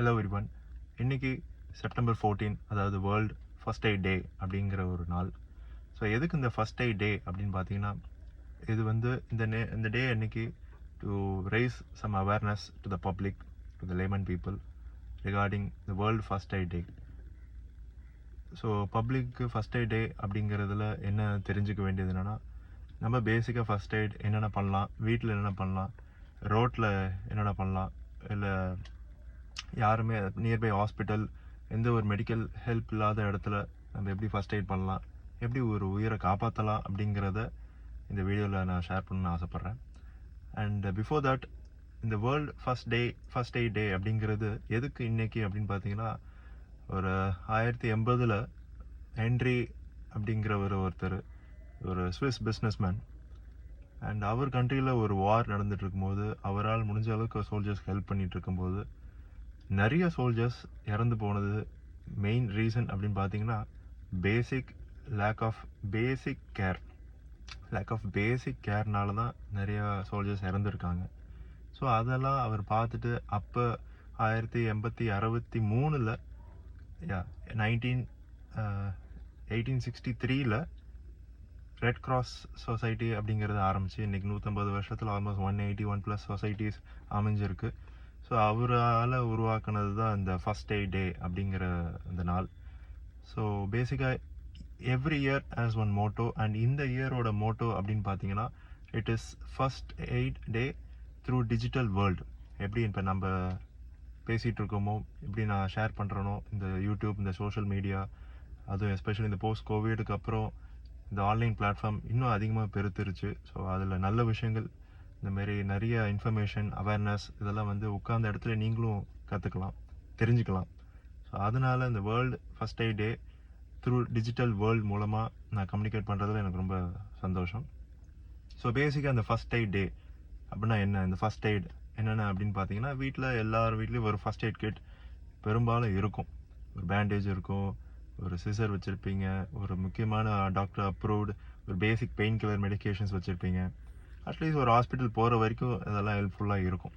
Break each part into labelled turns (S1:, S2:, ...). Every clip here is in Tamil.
S1: Hello everyone. இன்னைக்கு செப்டம்பர் 14, அதாவது வேர்ல்டு ஃபர்ஸ்ட் எய்ட் டே அப்படிங்கிற ஒரு நாள். ஸோ எதுக்கு இந்த ஃபர்ஸ்ட் எய்ட் டே அப்படின்னு பார்த்தீங்கன்னா, இது வந்து இந்த டே அன்னைக்கு to raise some awareness to the public, to the layman people regarding the world first aid day. So பப்ளிக்கு ஃபர்ஸ்ட் எய்ட் டே அப்படிங்கிறதுல என்ன தெரிஞ்சுக்க வேண்டியது என்னென்னா, நம்ம பேசிக்காக ஃபர்ஸ்ட் எய்ட் என்னென்ன பண்ணலாம், வீட்டில் என்னென்ன பண்ணலாம், ரோட்டில் என்னென்ன பண்ணலாம், இல்லை யாருமே நியர்பை ஹாஸ்பிட்டல் எந்த ஒரு மெடிக்கல் ஹெல்ப் இல்லாத இடத்துல நம்ம எப்படி ஃபர்ஸ்ட் எய்ட் பண்ணலாம், எப்படி ஒரு உயிரை காப்பாற்றலாம் அப்படிங்கிறத இந்த வீடியோவில் நான் ஷேர் பண்ணணும்னு ஆசைப்பட்றேன். அண்ட் பிஃபோர் தட், இந்த வேர்ல்டு ஃபர்ஸ்ட் எய்ட் டே அப்படிங்கிறது எதுக்கு இன்னைக்கு அப்படின்னு பார்த்தீங்கன்னா, ஒரு 1980 ஹென்ரி அப்படிங்கிற ஒருத்தர், ஒரு ஸ்விஸ் பிஸ்னஸ்மேன், அண்ட் அவர் கண்ட்ரியில் ஒரு வார் நடந்துட்டு இருக்கும்போது அவரால் முடிஞ்ச அளவுக்கு சோல்ஜர்ஸ்க்கு ஹெல்ப் பண்ணிட்டு இருக்கும்போது நிறைய சோல்ஜர்ஸ் இறந்து போனது மெயின் ரீசன் அப்படின்னு பார்த்தீங்கன்னா, லேக் ஆஃப் பேசிக் கேர்னால தான் நிறைய சோல்ஜர்ஸ் இறந்துருக்காங்க. ஸோ அதெல்லாம் அவர் பார்த்துட்டு அப்போ 1863 1863 ரெட் கிராஸ் சொசைட்டி அப்படிங்கிறது ஆரம்பிச்சு இன்னைக்கு 150 வருஷத்தில் ஆல்மோஸ்ட் 181+ சொசைட்டிஸ் அமைஞ்சிருக்கு. ஸோ அவரால் உருவாக்குனது தான் இந்த ஃபர்ஸ்ட் எய்ட் டே அப்படிங்கிற இந்த நாள். ஸோ பேசிக்காக every year as one motto, and இந்த இயரோட மோட்டோ அப்படின்னு பார்த்தீங்கன்னா, it is first aid day through digital world. எப்படி இப்போ நம்ம பேசிகிட்டு இருக்கோமோ, எப்படி நான் ஷேர் பண்ணுறனோ இந்த யூடியூப், இந்த சோஷியல் மீடியா, அதுவும் எஸ்பெஷலி இந்த போஸ்ட் கோவிடுக்கு அப்புறம் இந்த ஆன்லைன் பிளாட்ஃபார்ம் இன்னும் அதிகமாக பெருத்துருச்சு. ஸோ அதில் நல்ல விஷயங்கள், இந்த மாதிரி நிறைய இன்ஃபர்மேஷன், அவேர்னஸ் இதெல்லாம் வந்து உட்கார்ந்த இடத்துல நீங்களும் கற்றுக்கலாம், தெரிஞ்சுக்கலாம். ஸோ அதனால இந்த world first aid day through digital world மூலமாக நான் கம்யூனிகேட் பண்ணுறதுல எனக்கு ரொம்ப சந்தோஷம். ஸோ பேசிக்காக இந்த ஃபர்ஸ்ட் எய்ட் டே அப்படின்னா என்ன, இந்த ஃபர்ஸ்ட் எய்ட் என்னென்ன அப்படின்னு பார்த்தீங்கன்னா, எல்லார் வீட்லேயும் ஒரு ஃபர்ஸ்ட் எய்ட் கிட் பெரும்பாலும் இருக்கும். ஒரு பேண்டேஜ் இருக்கும், ஒரு சிசர் வச்சுருப்பீங்க, ஒரு முக்கியமான டாக்டர் அப்ரூவ்டு ஒரு பேசிக் பெயின் கில்லர் மெடிக்கேஷன்ஸ் வச்சுருப்பீங்க. அட்லீஸ்ட் ஒரு ஹாஸ்பிட்டல் போகிற வரைக்கும் இதெல்லாம் ஹெல்ப்ஃபுல்லாக இருக்கும்.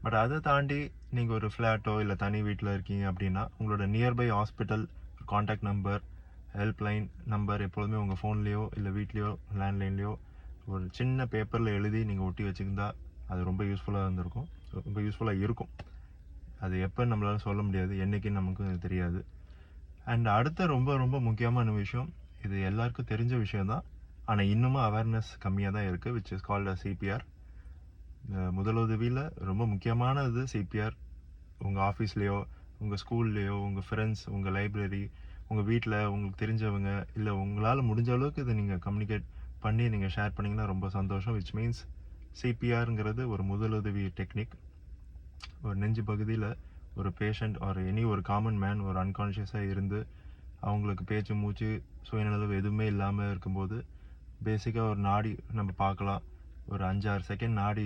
S1: பட் அதை தாண்டி நீங்கள் ஒரு ஃப்ளாட்டோ இல்லை தனி வீட்டில் இருக்கீங்க அப்படின்னா, உங்களோட nearby hospital contact number, helpline number எப்பொழுதுமே உங்கள் ஃபோன்லேயோ இல்லை வீட்லேயோ லேண்ட்லைன்லேயோ ஒரு சின்ன பேப்பரில் எழுதி நீங்கள் ஒட்டி வச்சுருந்தா அது ரொம்ப யூஸ்ஃபுல்லாக இருக்கும். அது எப்போ நம்மளால் சொல்ல முடியாது, என்றைக்குன்னு நமக்கு தெரியாது. அண்ட் அடுத்த ரொம்ப ரொம்ப முக்கியமான விஷயம், இது எல்லாருக்கும் தெரிஞ்ச விஷயம்தான், ஆனால் இன்னமும் அவேர்னஸ் கம்மியாக தான் இருக்குது, விச் இஸ் கால்ட் சிபிஆர். முதலுதவியில் ரொம்ப முக்கியமானது சிபிஆர். உங்கள் ஆஃபீஸ்லேயோ, உங்கள் ஸ்கூல்லேயோ, உங்கள் ஃப்ரெண்ட்ஸ், உங்கள் லைப்ரரி, உங்கள் வீட்டில் உங்களுக்கு தெரிஞ்சவங்க, இல்லை உங்களால் முடிஞ்ச அளவுக்கு இதை நீங்கள் கம்யூனிகேட் பண்ணி நீங்கள் ஷேர் பண்ணிங்கன்னா ரொம்ப சந்தோஷம். விச் மீன்ஸ் சிபிஆருங்கிறது ஒரு முதலுதவி டெக்னிக். ஒரு நெஞ்சு பகுதியில் ஒரு பேஷண்ட் ஒரு காமன் மேன் ஒரு அன்கான்ஷியஸாக இருந்து அவங்களுக்கு பேச்சு மூச்சு சுயநலவு எதுவுமே இல்லாமல் இருக்கும்போது பேசிக்காக ஒரு நாடி நம்ம பார்க்கலாம். ஒரு 5-6 செகண்ட் நாடி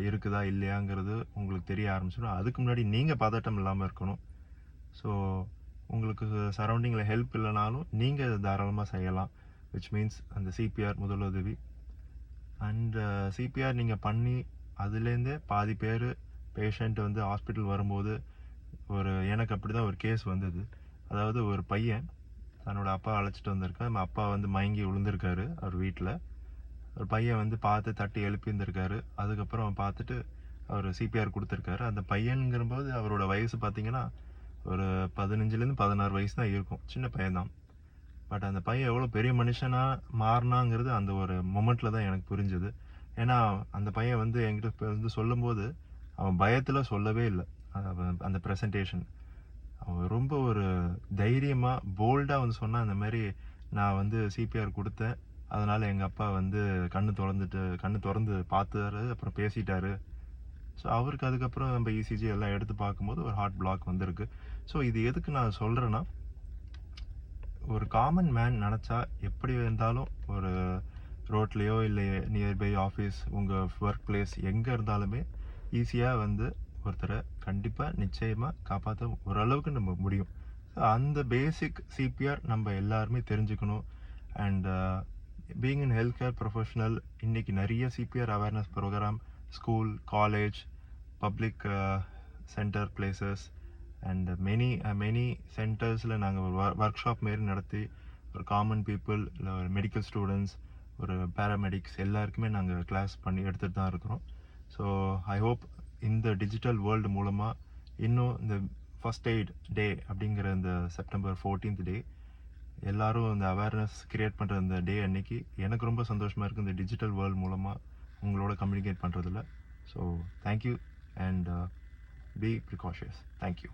S1: இருக்குதா இல்லையாங்கிறது உங்களுக்கு தெரிய ஆரம்பிச்சிடும். அதுக்கு முன்னாடி நீங்கள் பதட்டம் இல்லாமல் இருக்கணும். ஸோ உங்களுக்கு சரௌண்டிங்கில் ஹெல்ப் இல்லைனாலும் நீங்கள் தாராளமாக செய்யலாம். விச் மீன்ஸ் அந்த சிபிஆர் முதலுதவி. அண்ட் சிபிஆர் நீங்கள் பண்ணி அதுலேருந்தே பாதி பேர் பேஷண்ட் வந்து ஹாஸ்பிட்டல் வரும்போது எனக்கு அப்படி தான் ஒரு கேஸ் வந்தது. அதாவது ஒரு பையன் தன்னோட அப்பா அழைச்சிட்டு வந்திருக்கான். அப்பா வந்து மயங்கி விழுந்திருக்காரு அவர் வீட்டில். ஒரு பையன் வந்து பார்த்து தட்டி எழுப்பி இருந்திருக்காரு. அதுக்கப்புறம் பார்த்துட்டு அவர் சிபிஆர் கொடுத்துருக்காரு. அந்த பையனுங்கிறபோது அவரோட வயசு பார்த்தீங்கன்னா ஒரு 15-16 வயசு தான் இருக்கும், சின்ன பையன் தான். பட் அந்த பையன் எவ்வளோ பெரிய மனுஷனாக மாறினாங்கிறது அந்த ஒரு மொமெண்ட்டில் தான் எனக்கு புரிஞ்சுது. ஏன்னா அந்த பையன் வந்து என்கிட்ட வந்து சொல்லும்போது அவன் பயத்தில் சொல்லவே இல்லை. அந்த ப்ரெசன்டேஷன் அவன் ரொம்ப ஒரு தைரியமாக போல்டாக வந்து சொன்னான். அந்த மாதிரி நான் வந்து சிபிஆர் கொடுத்தேன், அதனால் எங்கள் அப்பா வந்து கண்ணு திறந்து பார்த்தாரு, அப்புறம் பேசிட்டாரு. ஸோ அவருக்கு அதுக்கப்புறம் நம்ம இசிஜி எல்லாம் எடுத்து பார்க்கும்போது ஒரு ஹார்ட் பிளாக் வந்திருக்கு. ஸோ இது எதுக்கு நான் சொல்கிறேன்னா, ஒரு காமன் மேன் நினச்சா எப்படி இருந்தாலும் ஒரு ரோட்லேயோ இல்லை நியர்பை ஆஃபீஸ், உங்கள் ஒர்க் பிளேஸ் எங்கே இருந்தாலுமே ஈஸியாக வந்து ஒருத்தரை கண்டிப்பாக நிச்சயமாக காப்பாற்ற ஓரளவுக்கு நம்ம முடியும். அந்த பேசிக் சிபிஆர் நம்ம எல்லாருமே தெரிஞ்சுக்கணும். And being in health care professional, இன்றைக்கி நிறைய CPR awareness program school, college, public center places, and many சென்டர்ஸில் நாங்கள் ஒரு ஒர்க் ஷாப் மாரி நடத்தி ஒரு காமன் பீப்புள் இல்லை ஒரு மெடிக்கல் ஸ்டூடெண்ட்ஸ் ஒரு பேராமெடிக்ஸ் எல்லாருக்குமே நாங்கள் கிளாஸ் பண்ணி எடுத்துகிட்டு தான் இருக்கிறோம். ஸோ ஐ ஹோப் இந்த டிஜிட்டல் வேர்ல்டு மூலமாக இன்னும் இந்த ஃபஸ்ட் எய்ட் டே அப்படிங்கிற இந்த செப்டம்பர் 14th டே எல்லாரும் இந்த அவேர்னஸ் கிரியேட் பண்ணுற இந்த டே அன்னைக்கு எனக்கு ரொம்ப சந்தோஷமாக இருக்குது இந்த டிஜிட்டல் வேர்ல்டு மூலமாக உங்களோட கம்யூனிகேட் பண்ணுறதுல. So thank you and be precautious. Thank you.